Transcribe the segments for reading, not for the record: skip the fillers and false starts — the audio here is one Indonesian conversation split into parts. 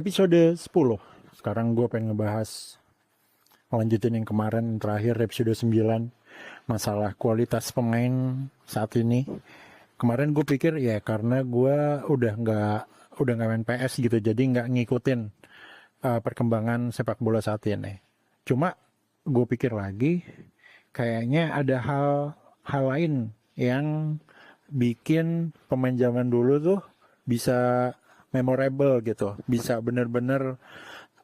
Episode 10. Sekarang gue pengen ngebahas lanjutin yang kemarin terakhir episode 9, masalah kualitas pemain saat ini. Kemarin gue pikir ya karena gue udah nggak main PS gitu, jadi nggak ngikutin perkembangan sepak bola saat ini. Cuma gue pikir lagi, kayaknya ada hal lain yang bikin pemain zaman dulu tuh bisa memorable gitu, bisa bener-bener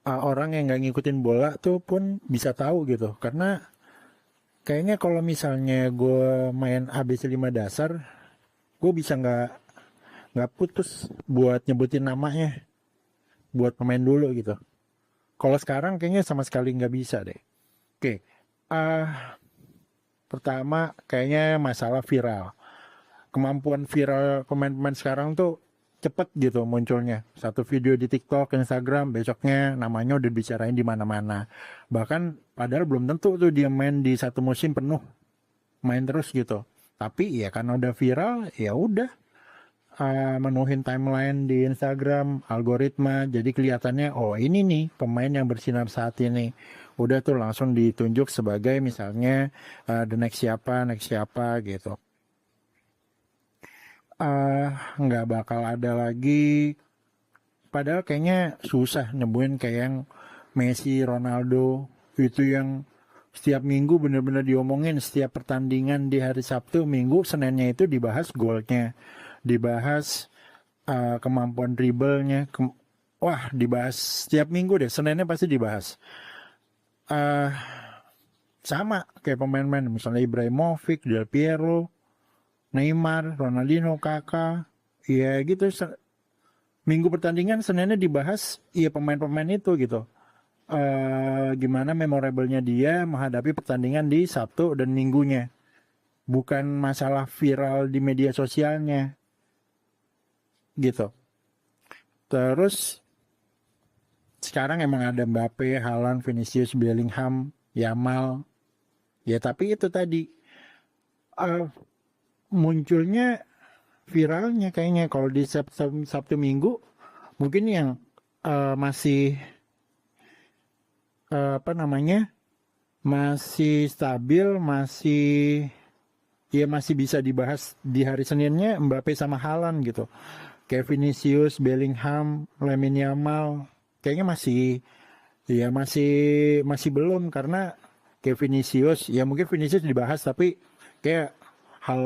orang yang nggak ngikutin bola tuh pun bisa tahu gitu. Karena kayaknya kalau misalnya gue main ABC 5 dasar, gue bisa nggak putus buat nyebutin namanya buat pemain dulu gitu. Kalau sekarang kayaknya sama sekali nggak bisa deh. Oke, pertama kayaknya masalah viral. Kemampuan viral pemain-pemain sekarang tuh cepet gitu munculnya. Satu video di TikTok, Instagram, besoknya namanya udah dibicarain di mana-mana. Bahkan padahal belum tentu tuh dia main di satu musim penuh, main terus gitu. Tapi ya karena udah viral, ya udah menuhin timeline di Instagram, algoritma, jadi kelihatannya oh ini nih pemain yang bersinar saat ini. Udah tuh langsung ditunjuk sebagai misalnya the next siapa gitu. Nggak bakal ada lagi. Padahal kayaknya susah nemuin kayak yang Messi, Ronaldo itu yang setiap minggu bener-bener diomongin, setiap pertandingan di hari Sabtu, Minggu, Seninnya itu dibahas golnya, dibahas kemampuan dribblenya, wah dibahas setiap minggu deh, Seninnya pasti dibahas. eh Sama kayak pemain-pemain misalnya Ibrahimovic, Del Piero, Neymar, Ronaldinho, Kakak, ya gitu. Minggu pertandingan Seninnya dibahas, ya pemain-pemain itu gitu. Gimana memorablenya dia menghadapi pertandingan di Sabtu dan Minggunya. Bukan masalah viral di media sosialnya, gitu. Terus sekarang emang ada Mbappe, Haaland, Vinicius, Bellingham, Yamal. Ya tapi itu tadi uh, munculnya viralnya kayaknya kalau di Sabtu Minggu mungkin yang masih apa namanya masih stabil, masih bisa dibahas di hari Seninnya Mbappe sama Haaland gitu. Kayak Vinicius, Bellingham, Lamine Yamal kayaknya masih belum. Karena kayak Vinicius ya mungkin Vinicius dibahas tapi kayak hal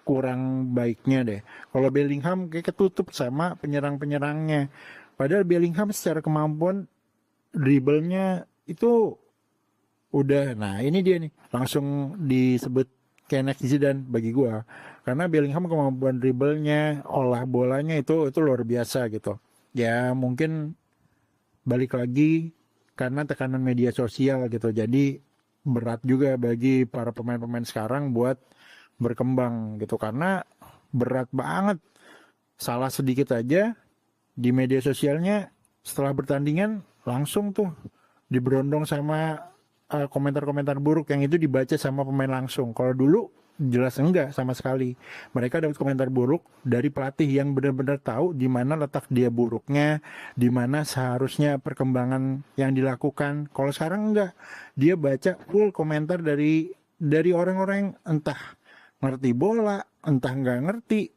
kurang baiknya deh. Kalau Bellingham kayak ketutup sama penyerang-penyerangnya. Padahal Bellingham secara kemampuan dribblenya itu udah, nah ini dia nih langsung disebut kayak next Zidane bagi gua. Karena Bellingham kemampuan dribblenya, olah bolanya itu luar biasa gitu. Ya mungkin balik lagi karena tekanan media sosial gitu. Jadi berat juga bagi para pemain-pemain sekarang buat berkembang gitu karena berat banget. Salah sedikit aja di media sosialnya setelah bertandingan langsung tuh diberondong sama komentar-komentar buruk yang itu dibaca sama pemain langsung. Kalau dulu jelas enggak sama sekali. Mereka dapat komentar buruk dari pelatih yang benar-benar tahu di mana letak dia buruknya, di mana seharusnya perkembangan yang dilakukan. Kalau sekarang enggak, dia baca full komentar dari orang-orang yang entah ngerti bola, entah nggak ngerti.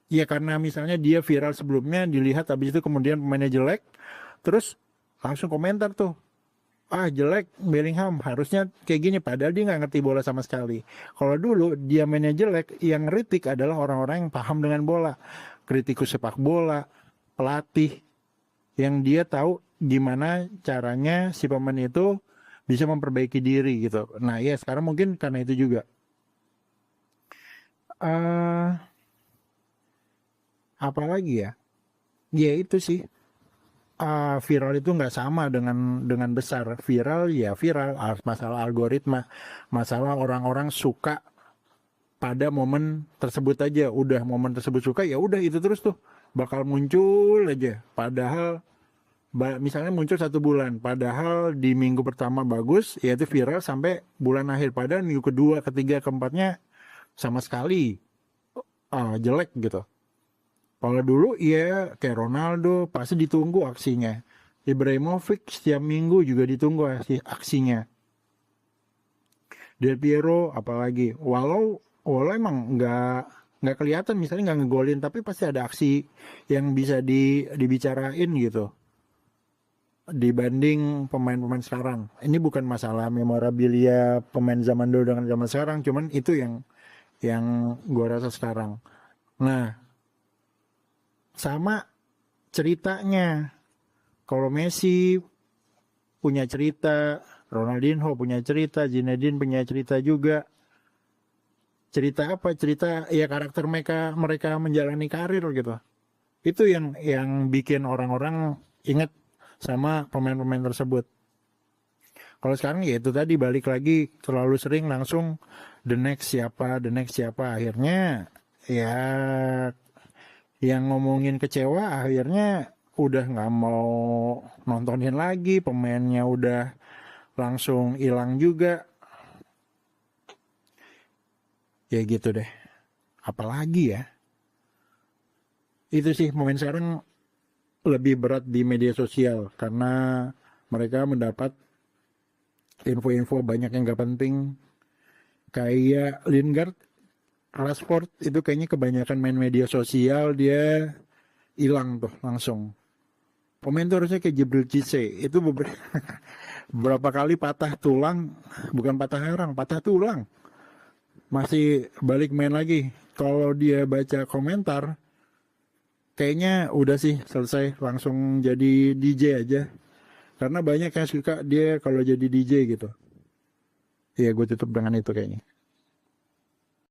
Ya karena misalnya dia viral sebelumnya, dilihat habis itu kemudian pemainnya jelek, terus langsung komentar tuh, ah jelek Bellingham harusnya kayak gini, padahal dia nggak ngerti bola sama sekali. Kalau dulu dia mainnya jelek, yang ngeritik adalah orang-orang yang paham dengan bola, kritikus sepak bola, pelatih yang dia tahu gimana caranya si pemain itu bisa memperbaiki diri gitu. Nah ya sekarang mungkin karena itu juga. eh Apa lagi ya? Ya itu sih. Viral itu nggak sama dengan besar. Viral ya viral. Masalah algoritma, masalah orang-orang suka pada momen tersebut aja. Udah momen tersebut suka ya udah itu terus tuh bakal muncul aja. Padahal misalnya muncul 1 bulan, padahal di minggu pertama bagus, ya itu viral sampai bulan akhir. Padahal minggu kedua, ketiga, keempatnya sama sekali jelek gitu. Kalau dulu ya kayak Ronaldo pasti ditunggu aksinya. Ibrahimovic setiap minggu juga ditunggu aksinya. Del Piero apalagi, walau emang nggak kelihatan misalnya nggak ngegolin, tapi pasti ada aksi yang bisa dibicarain gitu dibanding pemain-pemain sekarang. Ini bukan masalah memorabilia pemain zaman dulu dengan zaman sekarang, cuman itu yang gue rasa sekarang. Nah, sama ceritanya. Kalau Messi punya cerita, Ronaldinho punya cerita, Zinedine punya cerita juga. Cerita apa? Cerita ya karakter mereka menjalani karir gitu. Itu yang bikin orang-orang inget sama pemain-pemain tersebut. Kalau sekarang ya itu tadi balik lagi terlalu sering langsung the next siapa. Akhirnya ya yang ngomongin kecewa akhirnya udah nggak mau nontonin lagi, pemainnya udah langsung hilang juga. Ya gitu deh. Apalagi ya? Itu sih pemain sekarang lebih berat di media sosial karena mereka mendapat info-info banyak yang gak penting. Kayak Lingard, Rashford itu kayaknya kebanyakan main media sosial, dia hilang tuh langsung. Pemain tuh harusnya kayak Jibril Cisse itu beberapa kali patah tulang, bukan patah orang, patah tulang, masih balik main lagi. Kalau dia baca komentar kayaknya udah sih selesai, langsung jadi DJ aja. Karena banyak yang suka dia kalau jadi DJ gitu. Iya, gue tutup dengan itu kayaknya.